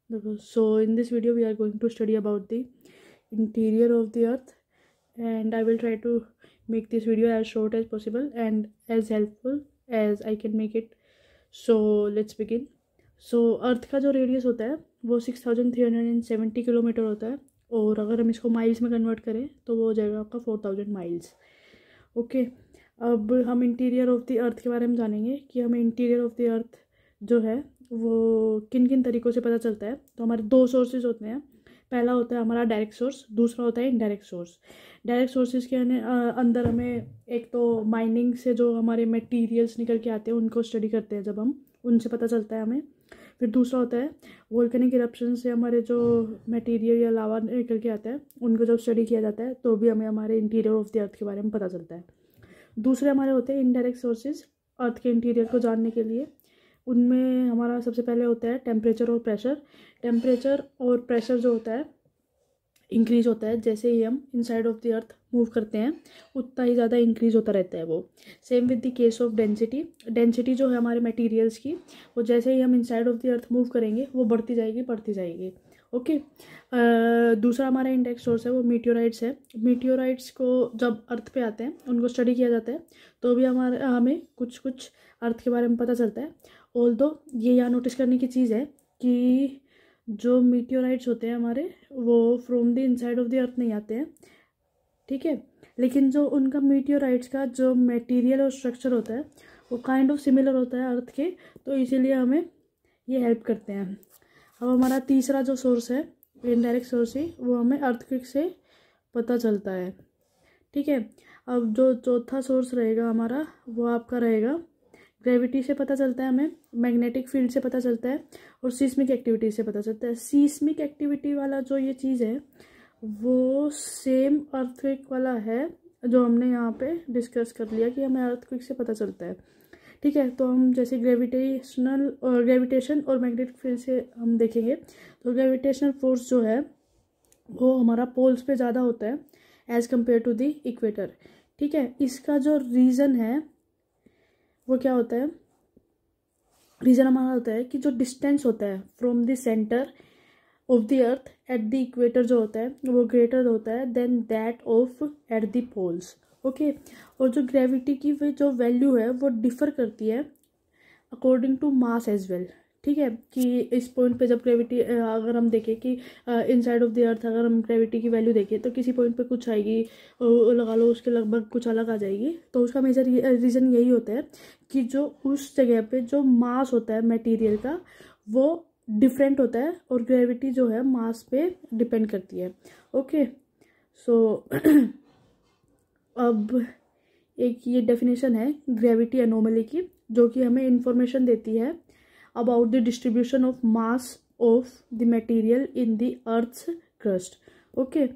So in this video we are going to study about the interior of the earth, and I will try to make this video as short as possible and as helpful as I can make it. So let's begin. So अर्थ का जो radius होता है वो 6370 kilometre होता है, और अगर हम इसको माइल्स में कन्वर्ट करें तो वो हो जाएगा आपका 4000 माइल्स. ओके, अब हम इंटीरियर ऑफ द अर्थ के बारे में जानेंगे कि हमें इंटीरियर ऑफ द अर्थ जो है वो किन किन तरीक़ों से पता चलता है. तो हमारे दो सोर्सेज होते हैं. पहला होता है हमारा डायरेक्ट सोर्स, दूसरा होता है इनडायरेक्ट सोर्स. डायरेक्ट सोर्सेज के अंदर हमें एक तो माइनिंग से जो हमारे मटेरियल्स निकल के आते हैं उनको स्टडी करते हैं, जब हम उनसे पता चलता है हमें. फिर दूसरा होता है वोल्केनिक इरप्शन से हमारे जो मटेरियल या लावा निकल के आता है उनको जब स्टडी किया जाता है तो भी हमें हमारे इंटीरियर ऑफ द अर्थ के बारे में पता चलता है. दूसरे हमारे होते हैं इनडायरेक्ट सोर्सेज अर्थ के इंटीरियर को जानने के लिए. उनमें हमारा सबसे पहले होता है टेम्परेचर और प्रेशर. टेम्परेचर और प्रेशर जो होता है इंक्रीज़ होता है जैसे ही हम inside of the earth move करते हैं, उतना ही ज़्यादा इंक्रीज़ होता रहता है वो. Same with the case of density. Density जो है हमारे मटेरियल्स की, वो जैसे ही हम inside of the earth move करेंगे वो बढ़ती जाएगी. ओके. दूसरा हमारा इंडेक्स सोर्स है वो मीटियोराइट्स है. मीटियोराइट्स को जब अर्थ पे आते हैं उनको स्टडी किया जाता है तो भी हमें कुछ अर्थ के बारे में पता चलता है. ऑल्दो ये यहाँ नोटिस करने की चीज़ है कि जो मीटियोराइट्स होते हैं हमारे वो from the inside of the अर्थ नहीं आते हैं, ठीक है, लेकिन जो उनका मीटियोराइट्स का जो मटेरियल और स्ट्रक्चर होता है वो काइंड ऑफ सिमिलर होता है अर्थ के, तो इसीलिए हमें ये हेल्प करते हैं. अब हमारा तीसरा जो सोर्स है इनडायरेक्ट सोर्स ही, वो हमें अर्थक्वेक से पता चलता है, ठीक है. अब जो चौथा सोर्स रहेगा हमारा वो आपका रहेगा ग्रेविटी से पता चलता है हमें, मैग्नेटिक फील्ड से पता चलता है, और सीस्मिक एक्टिविटी से पता चलता है. सीस्मिक एक्टिविटी वाला जो ये चीज़ है वो सेम अर्थक्वेक वाला है जो हमने यहाँ पे डिस्कस कर लिया कि हमें अर्थक्वेक से पता चलता है, ठीक है. तो हम जैसे ग्रेविटेशन और मैग्नेटिक फील्ड से हम देखेंगे तो ग्रेविटेशनल फोर्स जो है वो हमारा पोल्स पे ज़्यादा होता है as compared to the equator, ठीक है. इसका जो रीज़न है वो क्या होता है, रीज़न हमारा होता है कि जो डिस्टेंस होता है from the centre of the earth at the equator जो होता है वो ग्रेटर होता है than that of at the poles. Okay. और जो ग्रेविटी की जो वैल्यू है वो डिफ़र करती है according to mass as well, ठीक है. कि इस पॉइंट पे जब ग्रेविटी अगर हम देखें कि इनसाइड ऑफ द अर्थ अगर हम ग्रेविटी की वैल्यू देखें तो किसी पॉइंट पे कुछ आएगी, लगा लो उसके लगभग कुछ अलग आ जाएगी. तो उसका मेजर रीज़न यही होता है कि जो उस जगह पे जो मास होता है मटेरियल का वो डिफरेंट होता है, और ग्रेविटी जो है मास पे डिपेंड करती है. ओके. सो अब एक ये डेफिनेशन है ग्रेविटी एनोमली की जो कि हमें इंफॉर्मेशन देती है about the distribution of mass of the material in the earth's crust. Okay,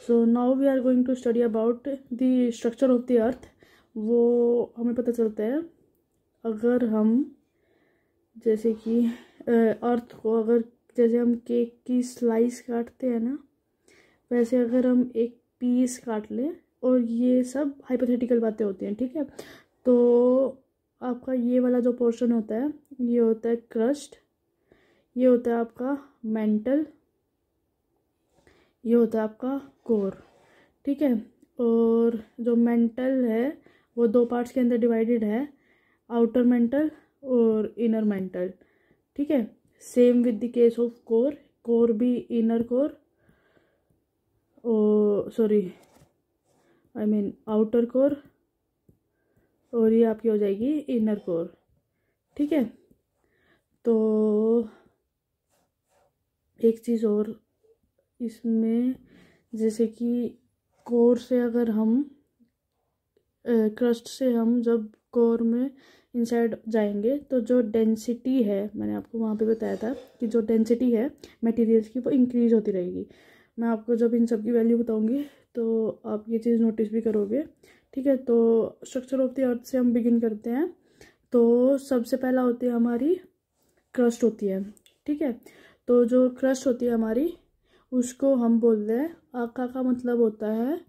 so now we are going to study about the structure of the earth. वो हमें पता चलता है अगर हम जैसे कि अर्थ को अगर जैसे हम केक की स्लाइस काटते हैं ना, वैसे अगर हम एक पीस काट लें, और ये सब हाइपोथेटिकल बातें होती हैं, ठीक है. तो आपका ये वाला जो पोर्शन होता है ये होता है क्रस्ट, ये होता है आपका मेंटल, ये होता है आपका कोर, ठीक है. और जो मेंटल है वो दो पार्ट्स के अंदर डिवाइडेड है, आउटर मेंटल और इनर मेंटल, ठीक है. Same with the case of core. Core भी इनर कोर और आउटर कोर, और ये आपकी हो जाएगी इनर कोर, ठीक है. तो एक चीज़ और इसमें, जैसे कि कोर से अगर हम क्रस्ट से हम जब कोर में इनसाइड जाएंगे तो जो डेंसिटी है, मैंने आपको वहाँ पे बताया था कि जो डेंसिटी है मटेरियल्स की वो इंक्रीज़ होती रहेगी. मैं आपको जब इन सब की वैल्यू बताऊँगी तो आप ये चीज़ नोटिस भी करोगे, ठीक है. तो स्ट्रक्चर ऑफ द अर्थ से हम बिगिन करते हैं. तो सबसे पहला होती है हमारी क्रस्ट होती है, ठीक है. तो जो क्रस्ट होती है हमारी उसको हम बोलते हैं, आका का मतलब होता है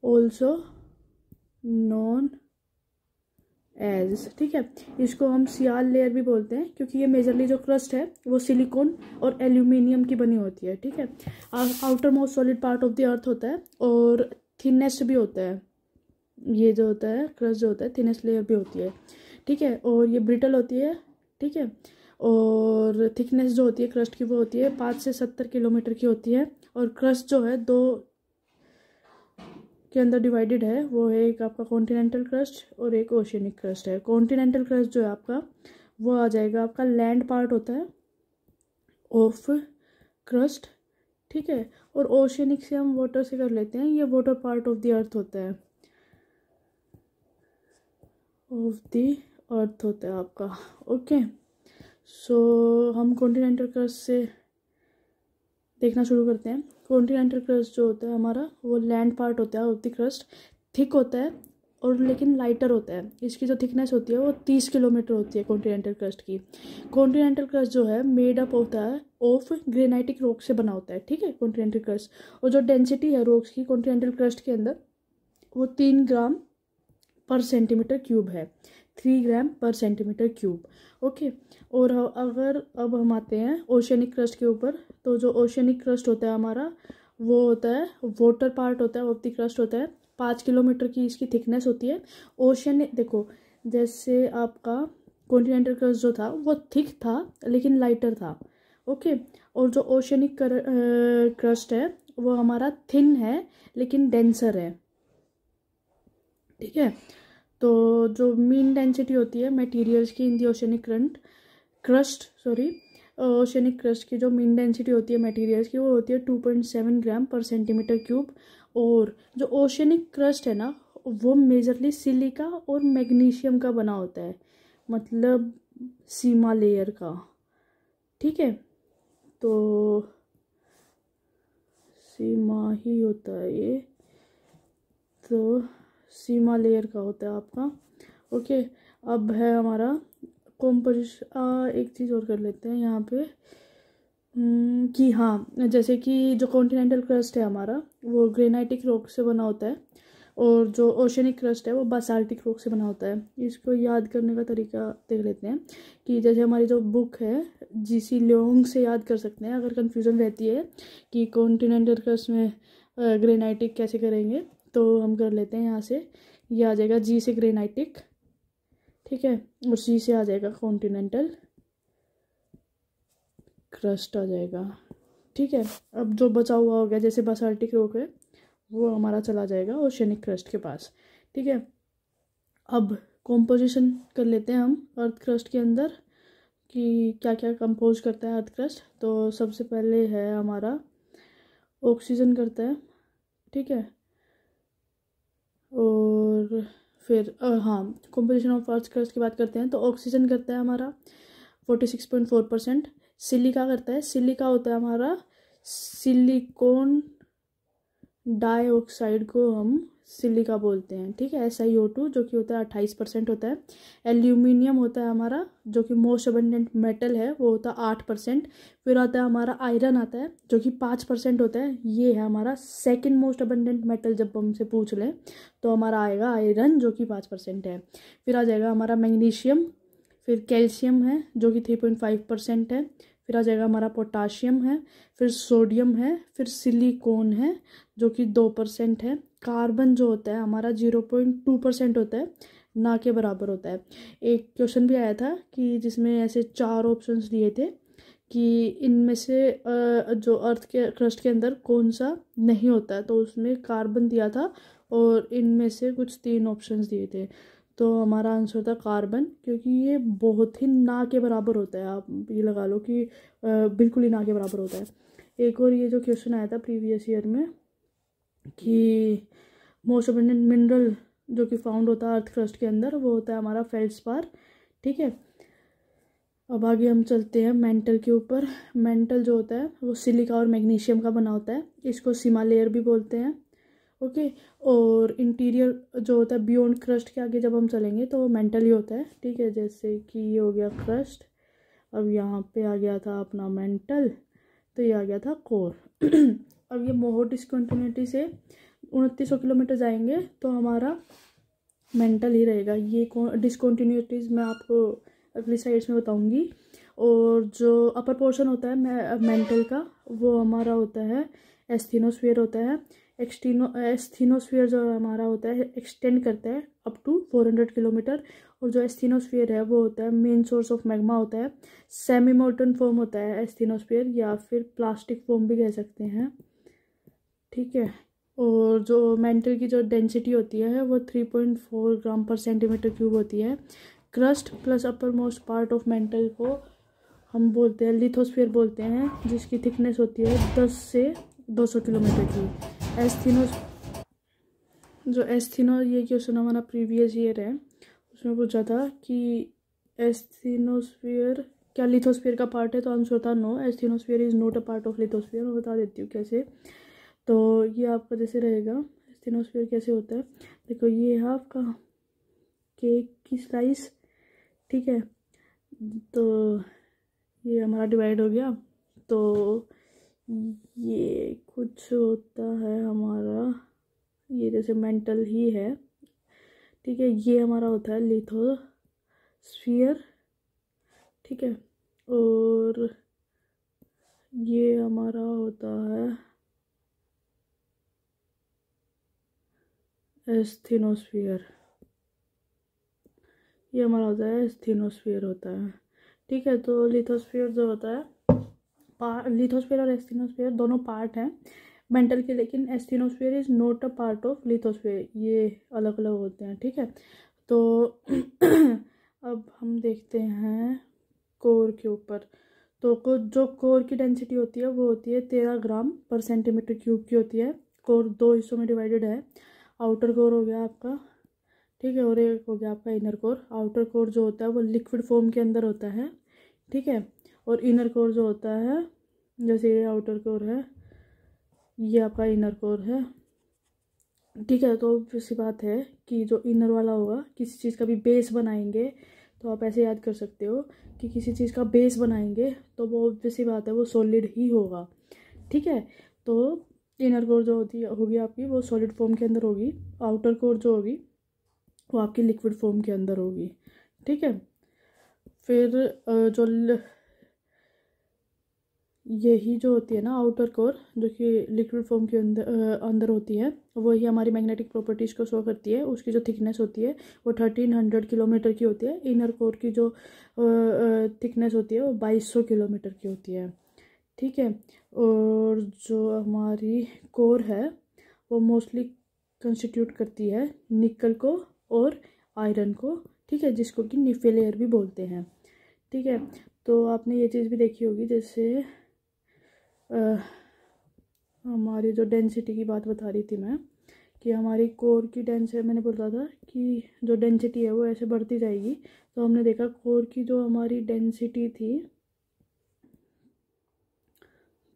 ऑल्सो नॉन एज, ठीक है। इसको हम सियाल लेयर भी बोलते हैं क्योंकि ये मेजरली जो क्रस्ट है वो सिलिकॉन और एल्यूमिनियम की बनी होती है, ठीक है। Outer most solid part of the अर्थ होता है और थिनेस्ट भी होता है, ये जो होता है क्रस्ट जो होता है थिनेस्ट लेयर भी होती है, ठीक है। और ये ब्रिटल होती है, ठीक है। और थिकनेस जो होती है क्रस्ट की वो होती है 5 से 70 किलोमीटर की होती है। और क्रस्ट जो है दो के अंदर डिवाइडेड है, वो है एक आपका कॉन्टिनेंटल क्रस्ट और एक ओशियनिक क्रस्ट है। कॉन्टिनेंटल क्रस्ट जो है आपका वो आ जाएगा, आपका लैंड पार्ट होता है ऑफ क्रस्ट, ठीक है। और ओशियनिक से हम वाटर से कर लेते हैं, ये वाटर पार्ट ऑफ द अर्थ होता है, ऑफ द अर्थ होता है आपका, ओके। सो हम कॉन्टिनेंटल क्रस्ट से देखना शुरू करते हैं। कॉन्टिनेंटल क्रस्ट जो होता है हमारा वो लैंड पार्ट होता है ऑफ द क्रस्ट, थिक होता है और लेकिन लाइटर होता है। इसकी जो थिकनेस होती है वो 30 किलोमीटर होती है कॉन्टिनेंटल क्रस्ट की। कॉन्टिनेंटल क्रस्ट जो है मेड अप होता है ऑफ ग्रेनाइटिक रॉक से बना होता है, ठीक है, कॉन्टिनेंटल क्रस्ट। और जो डेंसिटी है रॉक्स की कॉन्टिनेंटल क्रस्ट के अंदर वो 3 ग्राम पर सेंटीमीटर क्यूब है, 3 ग्राम पर सेंटीमीटर क्यूब, ओके। और अगर अब हम आते हैं ओशियनिक क्रस्ट के ऊपर, तो जो ओशियनिक क्रस्ट होता है हमारा वो होता है वाटर पार्ट होता है ऑफ द क्रस्ट होता है, 5 किलोमीटर की इसकी थिकनेस होती है। ओशियन देखो जैसे आपका कॉन्टिनेंटल क्रस्ट जो था वो थिक था लेकिन लाइटर था, ओके। और जो ओशियनिक क्रस्ट है वो हमारा थिन है लेकिन डेंसर है, ठीक है। तो जो मीन डेंसिटी होती है मटेरियल्स की इन दी ओशियनिक ओशियनिक क्रस्ट की जो मीन डेंसिटी होती है मटेरियल्स की वो होती है 2.7 ग्राम पर सेंटीमीटर क्यूब। और जो ओशियनिक क्रस्ट है ना वो मेजरली सिलिका और मैग्नीशियम का बना होता है, मतलब सीमा लेयर का, ठीक है। तो सीमा ही होता है ये, तो सीमा लेयर का होता है आपका, ओके। अब है हमारा कॉम्पोजिशन, एक चीज़ और कर लेते हैं यहाँ पे कि हाँ, जैसे कि जो कॉन्टिनेंटल क्रस्ट है हमारा वो ग्रेनाइटिक रॉक से बना होता है और जो ओशियनिक क्रस्ट है वो बासाल्टिक रॉक से बना होता है। इसको याद करने का तरीका देख लेते हैं कि जैसे हमारी जो बुक है जीसी ल्योंग से याद कर सकते हैं अगर कन्फ्यूज़न रहती है कि कॉन्टिनेंटल क्रस्ट में ग्रेनाइटिक कैसे करेंगे, तो हम कर लेते हैं यहाँ से, ये आ जाएगा जी से ग्रेनाइटिक, ठीक है, और सी से आ जाएगा कॉन्टिनेंटल क्रस्ट आ जाएगा, ठीक है। अब जो बचा हुआ हो गया जैसे बासाल्टिक रॉक है वो हमारा चला जाएगा ओशियनिक क्रस्ट के पास, ठीक है। अब कॉम्पोजिशन कर लेते हैं हम अर्थ क्रस्ट के अंदर कि क्या क्या कंपोज करता है अर्थ क्रस्ट। तो सबसे पहले है हमारा ऑक्सीजन करता है, ठीक है। और फिर हाँ, कंपोजिशन ऑफ अर्थ क्रस्ट की बात करते हैं तो ऑक्सीजन करता है हमारा 46.4%। सिलिका करता है, सिलिका होता है हमारा सिलिकॉन डाइऑक्साइड को हम सिलिका बोलते हैं, ठीक है, SiO2 जो कि होता है 28% होता है। एल्यूमिनियम होता है हमारा जो कि मोस्ट अबंडेंट मेटल है वो होता है 8%। फिर आता है हमारा आयरन आता है जो कि 5% होता है, ये है हमारा सेकंड मोस्ट अबंडेंट मेटल। जब हमसे पूछ लें तो हमारा आएगा आयरन जो कि 5% है। फिर आ जाएगा हमारा मैग्नीशियम, फिर कैल्शियम है जो कि 3.5% है। फिर आ जाएगा हमारा पोटाशियम है, फिर सोडियम है, फिर सिलिकॉन है जो कि 2% है। कार्बन जो होता है हमारा 0.2% होता है, ना के बराबर होता है। एक क्वेश्चन भी आया था कि जिसमें ऐसे 4 ऑप्शंस दिए थे कि इनमें से जो अर्थ के क्रस्ट के अंदर कौन सा नहीं होता है, तो उसमें कार्बन दिया था और इनमें से कुछ 3 ऑप्शंस दिए थे। तो हमारा आंसर था कार्बन, क्योंकि ये बहुत ही ना के बराबर होता है, आप ये लगा लो कि बिल्कुल ही ना के बराबर होता है। एक और ये जो क्वेश्चन आया था प्रीवियस ईयर में कि मोस्ट अबंडेंट मिनरल जो कि फाउंड होता है अर्थ क्रस्ट के अंदर वो होता है हमारा फेल्ड्स्पार, ठीक है। अब आगे हम चलते हैं मेंटल के ऊपर। मेंटल जो होता है वो सिलिका और मैग्नीशियम का बना होता है, इसको सीमा लेयर भी बोलते हैं, ओके। और इंटीरियर जो होता है बियॉन्ड क्रस्ट के आगे जब हम चलेंगे तो वो मेंटल ही होता है, ठीक है। जैसे कि ये हो गया क्रस्ट, अब यहाँ पे आ गया था अपना मेंटल, तो ये आ गया था कोर। अब ये मोहो डिस्कंटिन्यूटी से 2900 किलोमीटर जाएंगे तो हमारा मेंटल ही रहेगा। ये डिसकॉन्टिन्यूटीज मैं आपको अगली स्लाइड्स में बताऊंगी। और जो अपर पोर्शन होता है मेंटल का, वो हमारा होता है एस्थीनोस्फीयर होता है। एस्थीनोस्फीयर जो हमारा होता है एक्सटेंड करता है अप टू 400 किलोमीटर। और जो एस्थीनोस्फीयर है वो होता है मेन सोर्स ऑफ मैग्मा होता है। सेमी मोल्टन फॉर्म होता है एस्थीनोस्फीयर, या फिर प्लास्टिक फॉर्म भी कह सकते हैं, ठीक है। और जो मेंटल की जो डेंसिटी होती है वो 3.4 ग्राम पर सेंटीमीटर क्यूब होती है। Crust plus upper most part of mental को हम बोलते हैं लिथोस्फीयर बोलते हैं, जिसकी थिकनेस होती है 10 से 200 किलोमीटर की। एस्थीनो ये क्वेश्चन हमारा प्रीवियस ईयर है, उसमें पूछा था कि एस्थीनोस्फीयर क्या लिथोस्फीयर का पार्ट है, तो आंसर था no, asthenosphere is not a part of lithosphere. मैं बता देती हूँ कैसे। तो ये आपका जैसे रहेगा एस्थीनोस्फीयर कैसे होता है, देखो ये है आपका केक की स्लाइस, ठीक है। तो ये हमारा डिवाइड हो गया, तो ये कुछ होता है हमारा, ये जैसे मेंटल ही है, ठीक है। ये हमारा होता है लिथोस्फीयर, ठीक है। और ये हमारा होता है एस्थीनोस्फीयर, ये हमारा होता है एस्थीनोस्फीयर होता है, ठीक है। तो लिथोस्फीयर जो होता है, लिथोस्फीयर और एस्थीनोस्फीयर दोनों पार्ट हैं मेंटल के, लेकिन asthenosphere is not a part of lithosphere, ये अलग अलग होते हैं, ठीक है। तो अब हम देखते हैं कोर के ऊपर। तो जो कोर की डेंसिटी होती है वो होती है 13 ग्राम पर सेंटीमीटर क्यूब की होती है। कोर दो हिस्सों में डिवाइडेड है, आउटर कोर हो गया आपका, ठीक है, और एक हो गया आपका इनर कोर। आउटर कोर जो होता है वो लिक्विड फॉर्म के अंदर होता है, ठीक है। और इनर कोर जो होता है, जैसे ये आउटर कोर है, ये आपका इनर कोर है, ठीक है। तो ऐसी बात है कि जो इनर वाला होगा, किसी चीज़ का भी बेस बनाएंगे तो आप ऐसे याद कर सकते हो कि किसी चीज़ का बेस बनाएंगे तो वो ऑब्वियस सी बात है वो सॉलिड ही होगा, ठीक है। तो इनर कोर जो होगी आपकी वो सॉलिड फॉर्म के अंदर होगी, आउटर कोर जो होगी वो आपकी लिक्विड फॉर्म के अंदर होगी, ठीक है। फिर जो यही जो होती है ना आउटर कोर, जो कि लिक्विड फॉर्म के अंदर होती है, वही हमारी मैग्नेटिक प्रॉपर्टीज़ को शो करती है। उसकी जो थिकनेस होती है वो 1300 किलोमीटर की होती है। इनर कोर की जो थिकनेस होती है वो 2200 किलोमीटर की होती है, ठीक है। और जो हमारी कोर है वो मोस्टली कंस्टिट्यूट करती है निकल को और आयरन को, ठीक है, जिसको कि निफे लेयर भी बोलते हैं, ठीक है। तो आपने ये चीज़ भी देखी होगी, जैसे हमारी जो डेंसिटी की बात बता रही थी मैं, कि हमारी कोर की डेंसिटी, मैंने बोला था कि जो डेंसिटी है वो ऐसे बढ़ती जाएगी। तो हमने देखा कोर की जो हमारी डेंसिटी थी,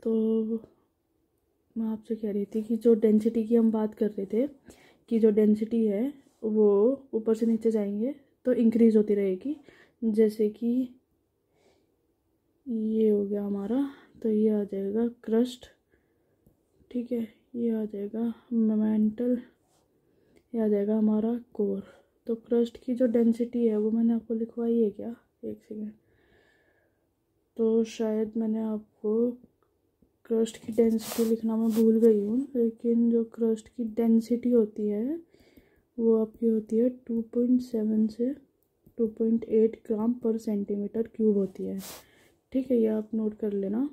तो मैं आपसे कह रही थी कि जो डेंसिटी की हम बात कर रहे थे कि जो डेंसिटी है वो ऊपर से नीचे जाएंगे तो इंक्रीज़ होती रहेगी। जैसे कि ये हो गया हमारा, तो ये आ जाएगा क्रस्ट, ठीक है, ये आ जाएगा मेंटल, ये आ जाएगा हमारा कोर। तो क्रस्ट की जो डेंसिटी है वो मैंने आपको लिखवाई है क्या, एक सेकेंड, तो शायद मैंने आपको क्रस्ट की डेंसिटी लिखना मैं भूल गई हूँ, लेकिन जो क्रस्ट की डेंसिटी होती है वो आपकी होती है 2.7 से 2.8 ग्राम पर सेंटीमीटर क्यूब होती है, ठीक है, ये आप नोट कर लेना।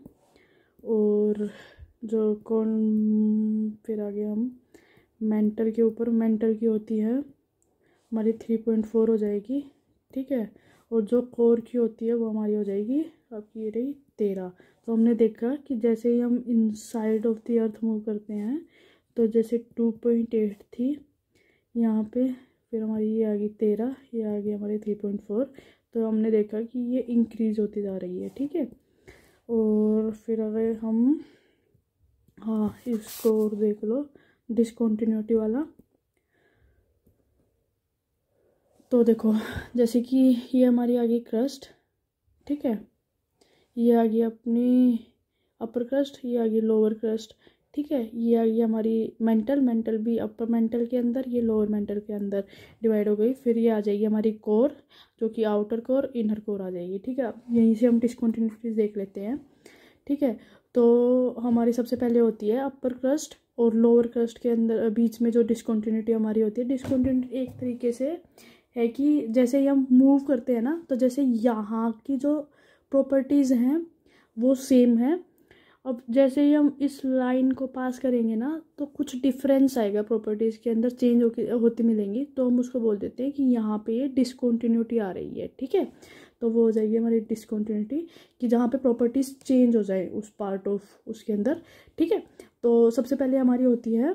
और जो फिर आगे हम मेंटल के ऊपर, मेंटल की होती है हमारी 3.4 हो जाएगी, ठीक है। और जो कोर की होती है वो हमारी हो जाएगी आपकी ये रही 13। तो हमने देखा कि जैसे ही हम inside of the earth move करते हैं, तो जैसे 2.8 थी यहाँ पे, फिर हमारी ये आ गई 13, ये आ गई हमारी 3.4। तो हमने देखा कि ये इंक्रीज़ होती जा रही है, ठीक है। और फिर अगर हम, हाँ, इसको और देख लो डिसकॉन्टिन्यूटी वाला, तो देखो जैसे कि ये हमारी आ गई क्रस्ट, ठीक है, ये आ गई अपनी अपर क्रस्ट, ये आ गई लोअर क्रस्ट, ठीक है। ये हमारी मेंटल भी अपर मेंटल के अंदर, ये लोअर मेंटल के अंदर डिवाइड हो गई। फिर ये आ जाएगी हमारी कोर, जो कि आउटर कोर इनर कोर आ जाएगी, ठीक है। यहीं से हम डिस्कंटिन्यूटीज देख लेते हैं, ठीक है। तो हमारी सबसे पहले होती है अपर क्रस्ट और लोअर क्रस्ट के अंदर बीच में जो डिस्कंटिन्यूटी हमारी होती है। डिस्कंटिन्यूटी एक तरीके से है कि जैसे ही हम मूव करते हैं ना, तो जैसे यहाँ की जो प्रॉपर्टीज़ हैं वो सेम है। अब जैसे ही हम इस लाइन को पास करेंगे ना, तो कुछ डिफरेंस आएगा प्रॉपर्टीज़ के अंदर, चेंज होती मिलेंगी, तो हम उसको बोल देते हैं कि यहाँ पे ये डिस्कंटिन्यूटी आ रही है, ठीक है। तो वो हो जाएगी हमारी डिस्कंटिन्यूटी, कि जहाँ पे प्रॉपर्टीज़ चेंज हो जाए उस पार्ट ऑफ उसके अंदर, ठीक है। तो सबसे पहले हमारी होती है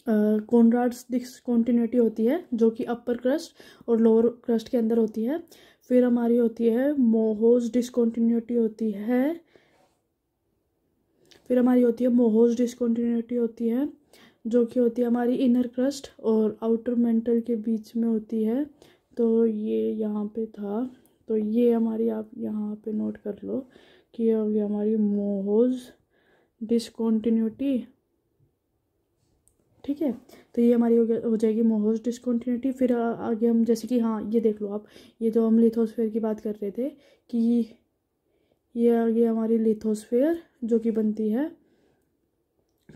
कॉनराड्स डिस्कंटिन्यूटी होती है, जो कि अपर क्रस्ट और लोअर क्रस्ट के अंदर होती है। फिर हमारी होती है मोहोज डिस्कंटिन्यूटी होती है। फिर हमारी होती है मोहोज डिस्कंटिन्यूटी होती है, जो कि होती है हमारी इनर क्रस्ट और आउटर मेंटल के बीच में होती है। तो ये यहाँ पे था, तो ये हमारी आप यहाँ पे नोट कर लो कि ये हो गया हमारी मोहोज डिस्कंटिन्यूटी, ठीक है। तो ये हमारी हो जाएगी मोहोज डिस्कंटिन्यूटी। फिर आगे हम जैसे कि हाँ ये देख लो आप, ये जो हम लिथोस्फेयर की बात कर रहे थे कि ये आ गई हमारी लिथोस्फेयर, जो कि बनती है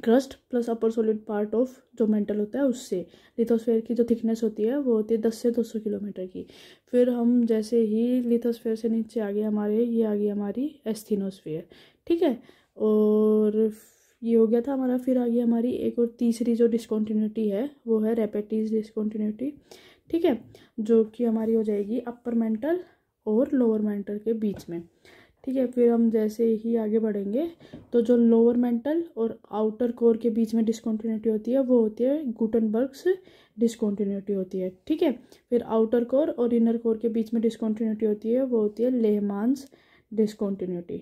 crust plus upper solid part of जो मेंटल होता है उससे। लिथोस्फेयर की जो थिकनेस होती है वो होती है 10 से 200 किलोमीटर की। फिर हम जैसे ही लिथोस्फेयर से नीचे आ गए हमारे, ये आ गई हमारी एस्थीनोस्फेयर, ठीक है। और ये हो गया था हमारा। फिर आ गई हमारी एक और तीसरी जो डिस्कंटिन्यूटी है, वो है रेपेटीज डिस्कंटिन्यूटी, ठीक है, जो कि हमारी हो जाएगी अपर मेंटल और लोअर मेंटल के बीच में, ठीक है। फिर हम जैसे ही आगे बढ़ेंगे, तो जो लोअर मेंटल और आउटर कोर के बीच में डिस्कंटिन्यूटी होती है वो होती है गुटनबर्ग्स डिस्कंटिन्यूटी होती है, ठीक है। फिर आउटर कोर और इनर कोर के बीच में डिस्कंटिन्यूटी होती है वो होती है लेहमान्स डिस्कंटिन्यूटी,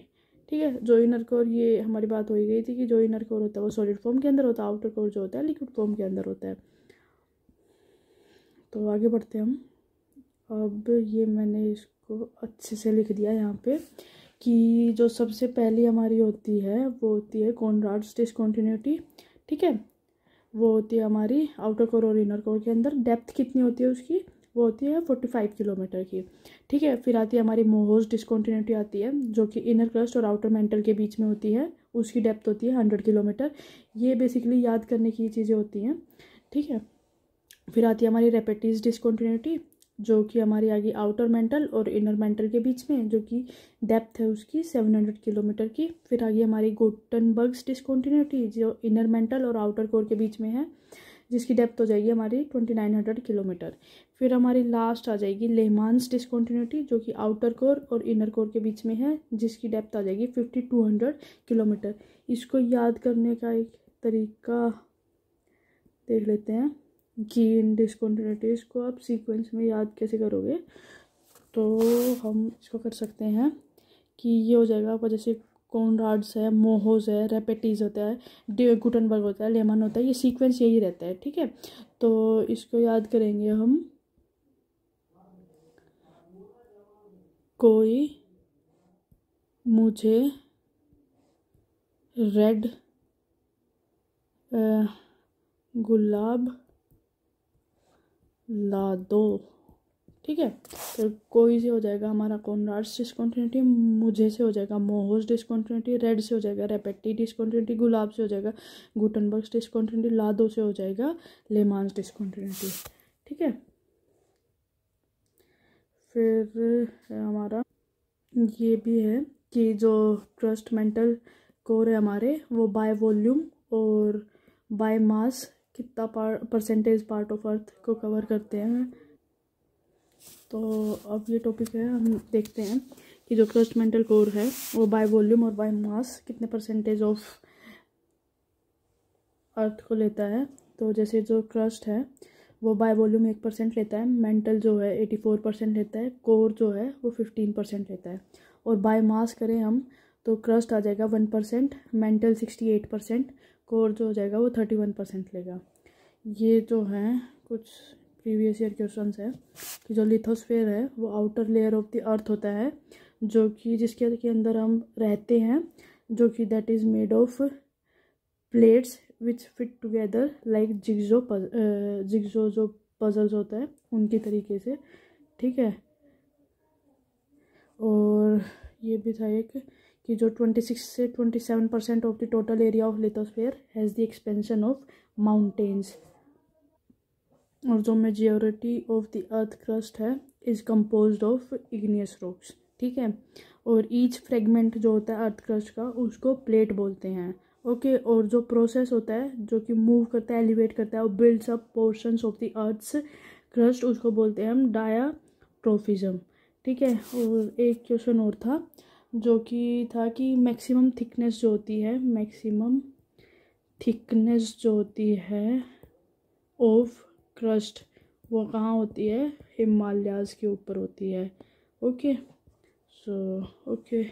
ठीक है। जो इनर कोर, ये हमारी बात हो ही गई थी कि जो इनर कोर होता है वो सॉलिड फॉर्म के अंदर होता है, आउटर कोर जो होता है लिक्विड फॉर्म के अंदर होता है। तो आगे बढ़ते हैं हम। अब ये मैंने इसको अच्छे से लिख दिया यहाँ पे कि जो सबसे पहली हमारी होती है वो होती है कॉनराड्स डिस्कंटिन्यूटी, ठीक है। वो होती है हमारी आउटर कोर और इनर कोर के अंदर। डेप्थ कितनी होती है उसकी, वो होती है 45 किलोमीटर की, ठीक है। फिर आती है हमारी मोहोज डिस्कंटिन्यूटी आती है, जो कि इनर क्रस्ट और आउटर मेंटल के बीच में होती है, उसकी डेप्थ होती है 100 किलोमीटर। ये बेसिकली याद करने की चीज़ें होती हैं, ठीक है। फिर आती है हमारी रेपेटीज डिस्कंटिन्यूटी, जो कि हमारी आ गई आउटर मेंटल और इनर मेंटल के बीच में, जो कि डेप्थ है उसकी 700 किलोमीटर की। फिर आ गई हमारी गुटनबर्ग्स डिस्कंटिन्यूटी, जो इनर मेंटल और आउटर कोर के बीच में है, जिसकी डेप्थ हो जाएगी हमारी 2900 किलोमीटर। फिर हमारी लास्ट आ जाएगी लेहमान्स डिस्कंटिन्यूटी, जो कि आउटर कोर और इनर कोर के बीच में है, जिसकी डेप्थ आ जाएगी 5200 किलोमीटर। इसको याद करने का एक तरीका देख लेते हैं कि इन डिस्कंटिन्यूटीज को आप सीक्वेंस में याद कैसे करोगे। तो हम इसको कर सकते हैं कि ये हो जाएगा आपका, जैसे कॉनराड्स है, मोहोज है, रेपेटीज होता है, गुटनबर्ग होता है, लेमन होता है, ये सीक्वेंस यही रहता है, ठीक है। तो इसको याद करेंगे हम। कोई मुझे रेड गुलाब ला दो, ठीक है। तो कोई से हो जाएगा हमारा कॉनराड्स डिस्कंटिन्यूटी, मुझे से हो जाएगा मोहोज डिस्कंटिन्यूटी, रेड से हो जाएगा रेपेटी डिस्कंटिन्यूटी, गुलाब से हो जाएगा गुटनबर्ग्स डिस्कंटिन्यूटी, लादो से हो जाएगा लेमान्स डिस्कंटिन्यूटी, ठीक है। फिर हमारा ये भी है कि जो क्रस्ट मेंटल कोर है हमारे, वो बाय वॉल्यूम और बाय मास कितना परसेंटेज पार्ट ऑफ अर्थ को कवर करते हैं। तो अब ये टॉपिक है, हम देखते हैं कि जो क्रस्ट मेंटल कोर है वो बाय वॉल्यूम और बाय मास कितने परसेंटेज ऑफ अर्थ को लेता है। तो जैसे जो क्रस्ट है वो बाय वॉल्यूम 1% लेता है, मेंटल जो है 84% लेता है, कोर जो है वो 15% लेता है। और बाय मास करें हम तो क्रस्ट आ जाएगा 1%, मेंटल 68%, कोर जो हो जाएगा वो 31% लेगा। ये जो हैं कुछ प्रीवियस ईयर क्वेश्चन है कि जो लिथोस्फेयर है वो आउटर लेयर ऑफ द अर्थ होता है, जो कि जिसके अंदर हम रहते हैं, जो कि that is made of plates which fit together like jigsaw जो पजल्स होता है उनकी तरीके से, ठीक है। और ये भी था एक कि जो 26 से 27% of the total area of lithosphere has the expansion of mountains. और जो majority of the earth crust है is composed of igneous rocks, ठीक है। और ईच फ्रेगमेंट जो होता है अर्थ क्रस्ट का उसको प्लेट बोलते हैं, ओके। और जो प्रोसेस होता है जो कि मूव करता है, एलिवेट करता है और builds up portions of the earth's crust, उसको बोलते हैं हम डायाट्रोफिज्म, ठीक है। और एक क्वेश्चन और था जो कि था कि मैक्सिमम थिकनेस जो होती है, मैक्सिमम थिकनेस जो होती है ऑफ क्रस्ट वो कहाँ होती है, हिमालयाज़ के ऊपर होती है, ओके। So okay.